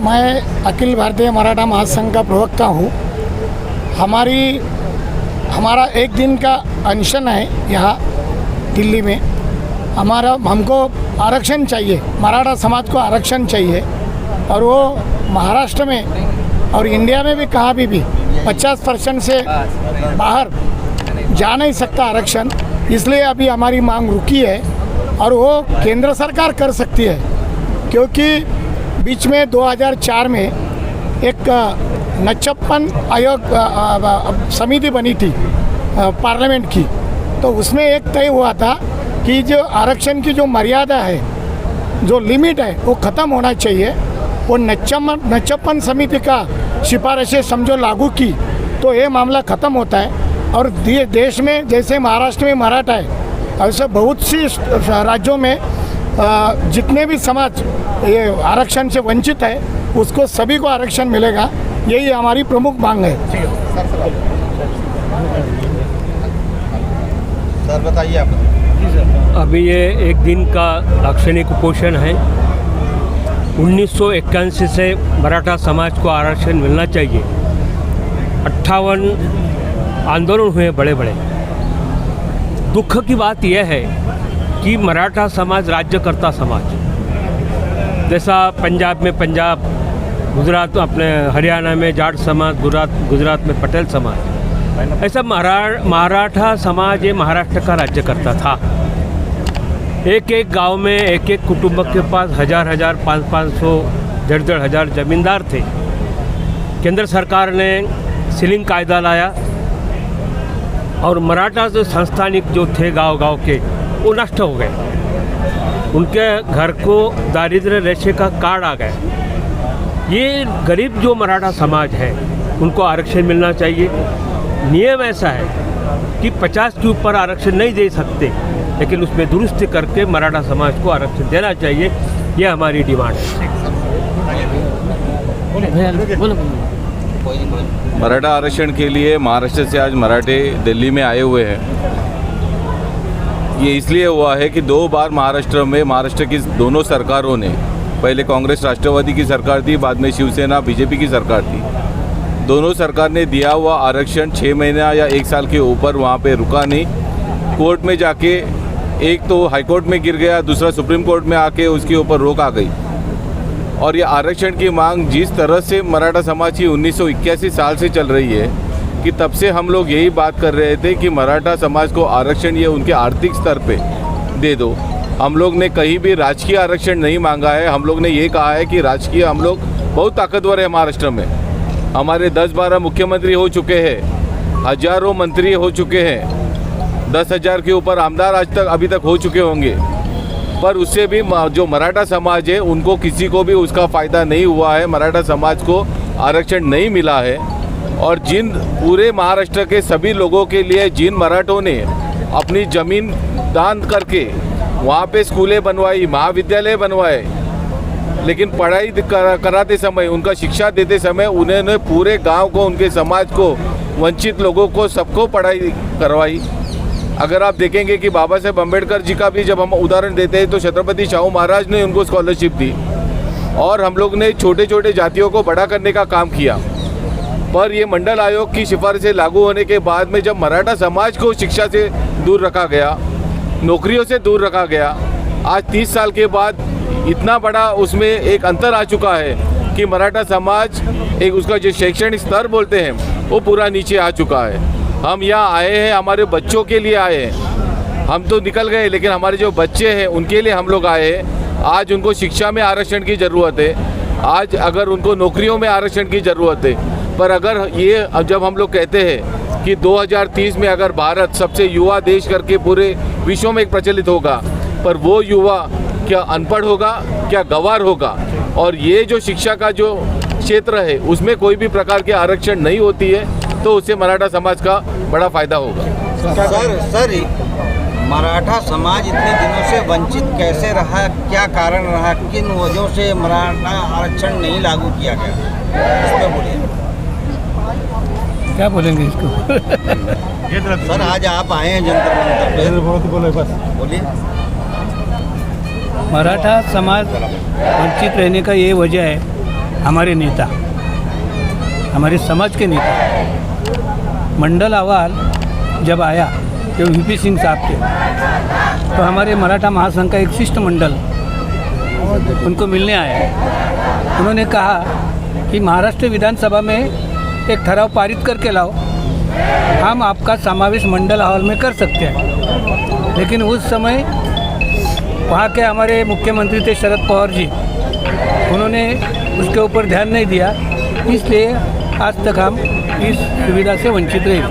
मैं अखिल भारतीय मराठा महासंघ का प्रवक्ता हूँ। हमारा एक दिन का अनशन है यहाँ दिल्ली में। हमको आरक्षण चाहिए, मराठा समाज को आरक्षण चाहिए। और वो महाराष्ट्र में और इंडिया में भी कहाँ भी 50% से बाहर जा नहीं सकता आरक्षण। इसलिए अभी हमारी मांग रुकी है और वो केंद्र सरकार कर सकती है, क्योंकि बीच में 2004 में एक नचप्पन आयोग समिति बनी थी पार्लियामेंट की। तो उसमें एक तय हुआ था कि जो आरक्षण की जो मर्यादा है, जो लिमिट है, वो ख़त्म होना चाहिए। वो नचप्पन समिति का सिफारिशें समझो लागू की तो ये मामला ख़त्म होता है। और देश में जैसे महाराष्ट्र में मराठा है, ऐसे बहुत सी राज्यों में जितने भी समाज ये आरक्षण से वंचित है, उसको सभी को आरक्षण मिलेगा। यही हमारी प्रमुख मांग है। सर बताइए आप। अभी ये एक दिन का लाक्षणिक कुपोषण है। 1981 से मराठा समाज को आरक्षण मिलना चाहिए। 58 आंदोलन हुए बड़े बड़े। दुख की बात यह है कि मराठा समाज राज्यकर्ता समाज, जैसा पंजाब में पंजाब, गुजरात अपने हरियाणा में जाट समाज, गुजरात में पटेल समाज, ऐसा मराठा समाज ये महाराष्ट्र का राज्यकर्ता था। एक एक गांव में एक एक कुटुंब के पास 1000 500 1.5 हज़ार जमींदार थे। केंद्र सरकार ने सीलिंग कायदा लाया और मराठा जो संस्थानिक जो थे गांव के, वो नष्ट हो गए। उनके घर को दारिद्र्य रेशे का कार्ड आ गया। ये गरीब जो मराठा समाज है उनको आरक्षण मिलना चाहिए। नियम ऐसा है कि 50 के ऊपर आरक्षण नहीं दे सकते, लेकिन उसमें दुरुस्ती करके मराठा समाज को आरक्षण देना चाहिए। यह हमारी डिमांड है। मराठा आरक्षण के लिए महाराष्ट्र से आज मराठे दिल्ली में आए हुए हैं। ये इसलिए हुआ है कि 2 बार महाराष्ट्र की दोनों सरकारों ने, पहले कांग्रेस राष्ट्रवादी की सरकार थी, बाद में शिवसेना बीजेपी की सरकार थी। दोनों सरकार ने दिया हुआ आरक्षण 6 महीना या 1 साल के ऊपर वहाँ पे रुका नहीं। कोर्ट में जाके एक तो हाई कोर्ट में गिर गया, दूसरा सुप्रीम कोर्ट में आके उसके ऊपर रोक आ गई। और ये आरक्षण की मांग जिस तरह से मराठा समाज की 1981 साल से चल रही है कि तब से हम लोग यही बात कर रहे थे कि मराठा समाज को आरक्षण ये उनके आर्थिक स्तर पे दे दो। हम लोग ने कहीं भी राजकीय आरक्षण नहीं मांगा है। हम लोग ने ये कहा है कि राजकीय हम लोग बहुत ताकतवर है। महाराष्ट्र में हमारे 10-12 मुख्यमंत्री हो चुके हैं, हजारों मंत्री हो चुके हैं, 10,000 के ऊपर आमदार अभी तक हो चुके होंगे। पर उससे भी जो मराठा समाज है उनको किसी को भी उसका फ़ायदा नहीं हुआ है। मराठा समाज को आरक्षण नहीं मिला है। और जिन पूरे महाराष्ट्र के सभी लोगों के लिए जिन मराठों ने अपनी ज़मीन दान करके वहाँ पे स्कूलें बनवाई, महाविद्यालय बनवाए, लेकिन पढ़ाई कराते समय, उनका शिक्षा देते समय उन्होंने पूरे गांव को, उनके समाज को, वंचित लोगों को, सबको पढ़ाई करवाई। अगर आप देखेंगे कि बाबा साहेब अम्बेडकर जी का भी जब हम उदाहरण देते हैं तो छत्रपति शाहू महाराज ने उनको स्कॉलरशिप दी। और हम लोग ने छोटे छोटे जातियों को बड़ा करने का काम किया। पर ये मंडल आयोग की सिफारिशें लागू होने के बाद में जब मराठा समाज को शिक्षा से दूर रखा गया, नौकरियों से दूर रखा गया, आज 30 साल के बाद इतना बड़ा उसमें एक अंतर आ चुका है कि मराठा समाज एक उसका जो शैक्षणिक स्तर बोलते हैं वो पूरा नीचे आ चुका है। हम यहाँ आए हैं, हमारे बच्चों के लिए आए हैं। हम तो निकल गए, लेकिन हमारे जो बच्चे हैं उनके लिए हम लोग आए हैं। आज उनको शिक्षा में आरक्षण की ज़रूरत है, आज अगर उनको नौकरियों में आरक्षण की ज़रूरत है। पर अगर ये जब हम लोग कहते हैं कि 2030 में अगर भारत सबसे युवा देश करके पूरे विश्व में एक प्रचलित होगा, पर वो युवा क्या अनपढ़ होगा, क्या गंवार होगा? और ये जो शिक्षा का जो क्षेत्र है उसमें कोई भी प्रकार के आरक्षण नहीं होती है, तो उससे मराठा समाज का बड़ा फायदा होगा। सर मराठा समाज इतने दिनों से वंचित कैसे रहा, क्या कारण रहा, किन वजहों से मराठा आरक्षण नहीं लागू किया गया, इस पर बोलिए। क्या बोलेंगे इसको? सर आज आप आए हैं जंतर मंतर पे, बोलिए। मराठा समाज वंचित रहने का ये वजह है हमारे नेता, हमारे समाज के नेता मंडल अहवाल जब आया, जो वीपी सिंह साहब थे, तो हमारे मराठा महासंघ का एक शिष्टमंडल उनको मिलने आया। उन्होंने कहा कि महाराष्ट्र विधानसभा में एक ठराव पारित करके लाओ, हम आपका समावेश मंडल अहवाल में कर सकते हैं। लेकिन उस समय वहाँ के हमारे मुख्यमंत्री थे शरद पवार जी, उन्होंने उसके ऊपर ध्यान नहीं दिया, इसलिए आज तक हम इस सुविधा से वंचित रहे।